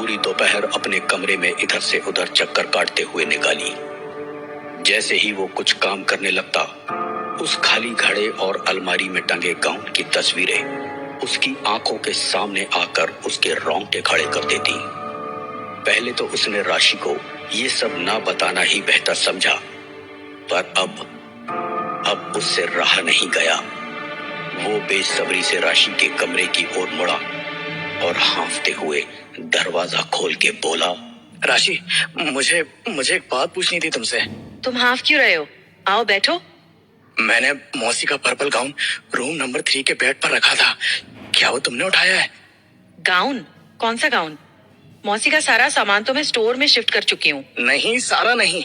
पूरी दोपहर अपने कमरे में इधर से उधर चक्कर काटते हुए निकाली। जैसे ही वो कुछ काम करने लगता, उस खाली घड़े और अलमारी में टंगे गाउन की तस्वीरें उसकी आंखों के सामने आकर उसके रोंगटे खड़े कर देती। पहले तो उसने राशि को ये सब ना बताना ही बेहतर समझा, पर अब उससे रहा नहीं गया। वो बेसब्री से राशि के कमरे की ओर मुड़ा और हांफते हुए दरवाजा खोल के बोला, राशि, मुझे एक बात पूछनी थी तुमसे। तुम हाफ क्यों रहे हो? आओ बैठो। मैंने मौसी का पर्पल गाउन रूम नंबर 3 के बेड पर रखा था, क्या वो तुमने उठाया है? गाउन? कौन सा गाउन? मौसी का सारा सामान तो मैं स्टोर में शिफ्ट कर चुकी हूँ। नहीं, सारा नहीं।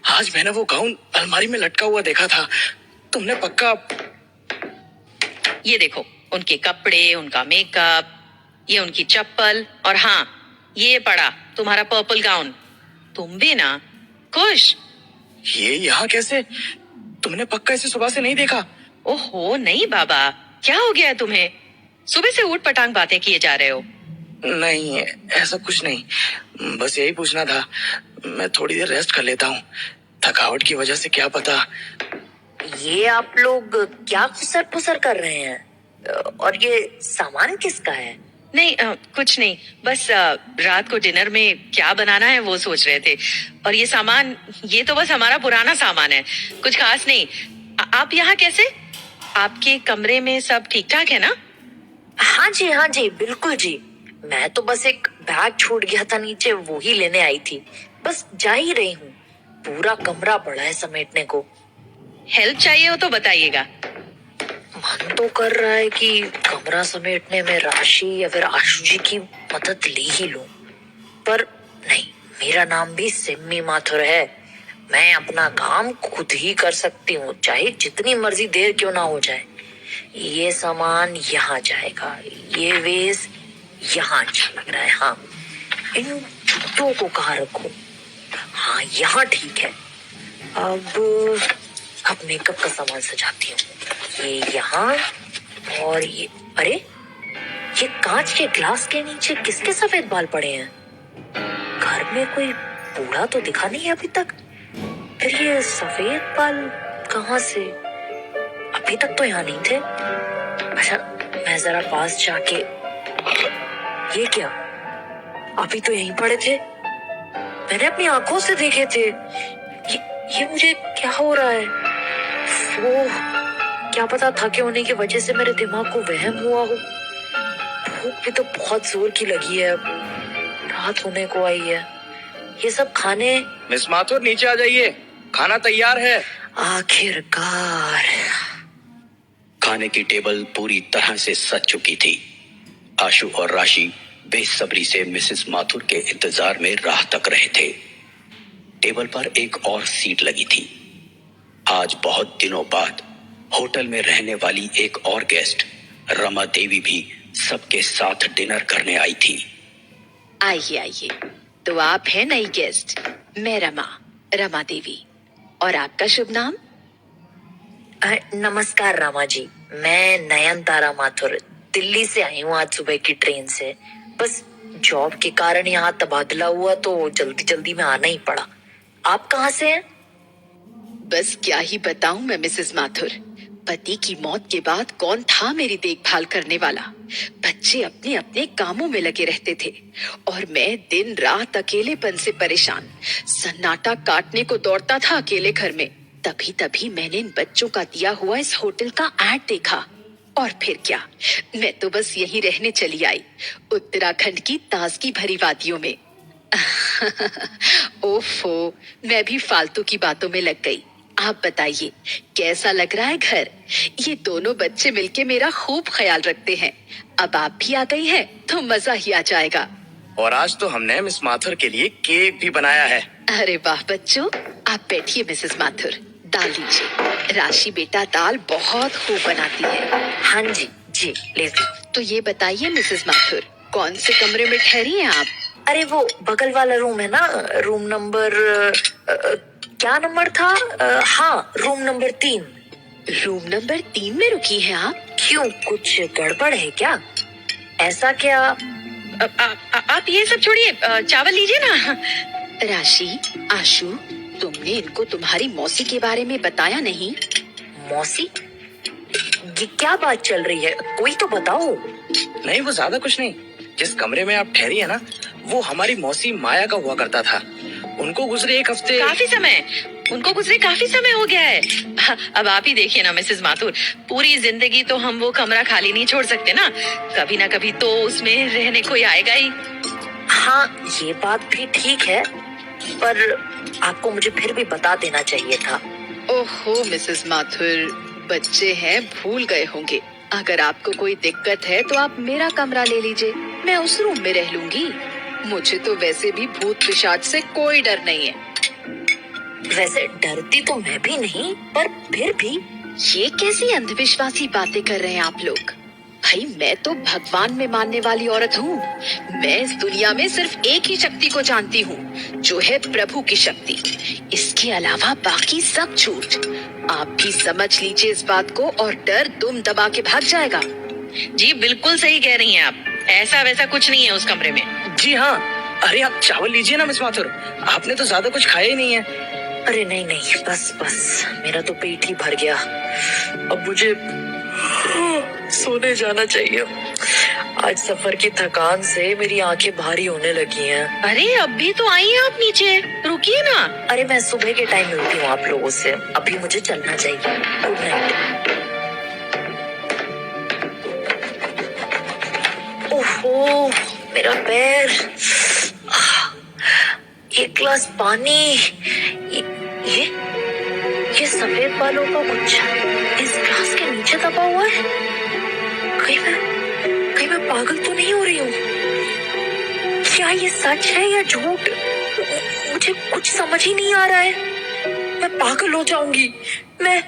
आज मैंने वो गाउन अलमारी में लटका हुआ देखा था। तुमने पक्का? ये देखो, उनके कपड़े, उनका मेकअप, ये उनकी चप्पल, और हाँ, ये पड़ा तुम्हारा पर्पल गाउन। तुम भी ना खुश? ये यहाँ कैसे? तुमने पक्का इसे सुबह से नहीं देखा? ओहो नहीं बाबा, क्या हो गया तुम्हें? सुबह से ऊट पटांग बातें किए जा रहे हो। नहीं, ऐसा कुछ नहीं, बस यही पूछना था। मैं थोड़ी देर रेस्ट कर लेता हूँ, थकावट की वजह से क्या पता। ये आप लोग क्या खुसर पुसर कर रहे हैं? और ये सामान किसका है? नहीं कुछ नहीं, बस रात को डिनर में क्या बनाना है वो सोच रहे थे। और ये सामान, ये तो बस हमारा पुराना सामान है, कुछ खास नहीं। आप यहाँ कैसे? आपके कमरे में सब ठीक ठाक है ना? हाँ जी, बिल्कुल जी। मैं तो बस एक बैग छूट गया था नीचे, वो ही लेने आई थी। बस जा ही रही हूँ। पूरा कमरा पड़ा है समेटने को। हेल्प चाहिए हो तो बताइएगा। मन तो कर रहा है कि कमरा समेटने में राशि या फिर आशु जी की मदद ले ही लूं, पर नहीं, मेरा नाम भी सिम्मी माथुर है। मैं अपना काम खुद ही कर सकती हूँ, चाहे जितनी मर्जी देर क्यों ना हो जाए। ये सामान यहाँ जाएगा, ये वेस यहाँ अच्छा लग रहा है। हाँ, इन जूतों को कहाँ रखूं? हाँ, यहाँ ठीक है। अब मेकअप का सामान सजाती हूँ। ये यहाँ, और ये, अरे ये कांच के ग्लास के नीचे किसके सफेद बाल पड़े हैं? घर में कोई बूढ़ा तो दिखा नहीं अभी तक, फिर ये सफेद बाल कहाँ से? अभी तक तो यहाँ नहीं थे। अच्छा, मैं जरा पास जाके, ये क्या? अभी तो यहीं पड़े थे, मैंने अपनी आंखों से देखे थे। ये मुझे क्या हो रहा है? वो क्या पता थके होने की वजह से मेरे दिमाग को वहम हुआ हो। भूख भी तो बहुत जोर की लगी है, अब रात होने को आई है। ये सब खाने। मिस माथुर, नीचे आ जाइए, खाना तैयार है। आखिरकार। खाने की टेबल पूरी तरह से सज चुकी थी। आशु और राशि बेसब्री से मिसेस माथुर के इंतजार में राह तक रहे थे। टेबल पर एक और सीट लगी थी। आज बहुत दिनों बाद होटल में रहने वाली एक और गेस्ट, रमा देवी, भी सबके साथ डिनर करने आई थी। आइए, तो आप हैं नई गेस्ट। मैं रमा देवी। और आपका शुभ नाम? नमस्कार रमा जी, मैं नयनतारा माथुर दिल्ली से आई हूँ आज सुबह की ट्रेन से। बस जॉब के कारण यहाँ तबादला हुआ तो जल्दी में आना ही पड़ा। आप कहाँ से हैं? बस क्या ही बताऊं मैं मिसेस माथुर। पति की मौत के बाद कौन था मेरी देखभाल करने वाला? बच्चे अपने अपने कामों में लगे रहते थे और मैं दिन रात अकेलेपन से परेशान, सन्नाटा काटने को दौड़ता था अकेले घर में। तभी मैंने इन बच्चों का दिया हुआ इस होटल का एड देखा, और फिर क्या, मैं तो बस यहीं रहने चली आई, उत्तराखंड की ताजगी भरी वादियों में। ओफो, मैं भी फालतू की बातों में लग गई। आप बताइए, कैसा लग रहा है घर? ये दोनों बच्चे मिलके मेरा खूब ख्याल रखते हैं। अब आप भी आ गई हैं तो मजा ही आ जाएगा। और आज तो हमने मिस माथुर के लिए केक भी बनाया है। अरे वाह बच्चों, आप बैठिए मिसेस माथुर, दाल लीजिए। राशि बेटा दाल बहुत खूब बनाती है। हाँ जी लेती। तो ये बताइए मिसेस माथुर, कौन से कमरे में ठहरी हैं आप? अरे वो बगल वाला रूम है ना, रूम नंबर क्या नंबर था? हाँ, रूम नंबर 3। रूम नंबर 3 में रुकी हैं आप? क्यों, कुछ गड़बड़ है क्या? ऐसा क्या? आप ये सब छोड़िए, चावल लीजिए ना। राशि, आशु, तुमने इनको तुम्हारी मौसी के बारे में बताया नहीं? मौसी? ये क्या बात चल रही है, कोई तो बताओ। नहीं, वो ज्यादा कुछ नहीं। जिस कमरे में आप ठहरी है ना, वो हमारी मौसी माया का हुआ करता था। उनको गुजरे एक हफ्ते। उनको गुजरे काफी समय हो गया है। अब आप ही देखिए ना मिसेस माथुर, पूरी जिंदगी तो हम वो कमरा खाली नहीं छोड़ सकते ना कभी तो उसमें रहने कोई आएगा ही। हाँ, ये बात भी ठीक है, पर आपको मुझे फिर भी बता देना चाहिए था। ओहो मिसेस माथुर, बच्चे हैं, भूल गए होंगे। अगर आपको कोई दिक्कत है तो आप मेरा कमरा ले लीजिए, मैं उस रूम में रह लूंगी। मुझे तो वैसे भी भूत पिशाच से कोई डर नहीं है। वैसे डरती तो मैं भी नहीं, पर फिर भी। ये कैसी अंधविश्वासी बातें कर रहे हैं आप लोग? भाई, मैं तो भगवान में मानने वाली औरत हूँ। मैं इस दुनिया में सिर्फ एक ही शक्ति को जानती हूँ, जो है प्रभु की शक्ति। इसके अलावा बाकी सब झूठ। आप भी समझ लीजिए इस बात को, और डर दुम दबा के भाग जाएगा। जी बिल्कुल सही कह रही हैं आप, ऐसा वैसा कुछ नहीं है उस कमरे में। जी हाँ। अरे आप चावल लीजिए ना मिस माथुर, आपने तो ज्यादा कुछ खाया ही नहीं है। अरे नहीं नहीं, बस मेरा तो पेट ही भर गया। अब मुझे सोने जाना चाहिए। आज सफर की थकान से मेरी आंखें भारी होने लगी हैं। अरे अभी तो आई हैं आप नीचे, रुकिए ना। अरे मैं सुबह के टाइम मिलती हूँ आप लोगों से, अभी मुझे चलना चाहिए। Good night. ओहो, मेरा पैर। एक गिलास पानी। ये सफेद बालों का गुच्छा इस ग्लास के नीचे दबा हुआ है। कहीं मैं पागल तो नहीं हो रही हूँ? क्या ये सच है या झूठ? मुझे कुछ समझ ही नहीं आ रहा है। मैं पागल हो जाऊंगी। मैं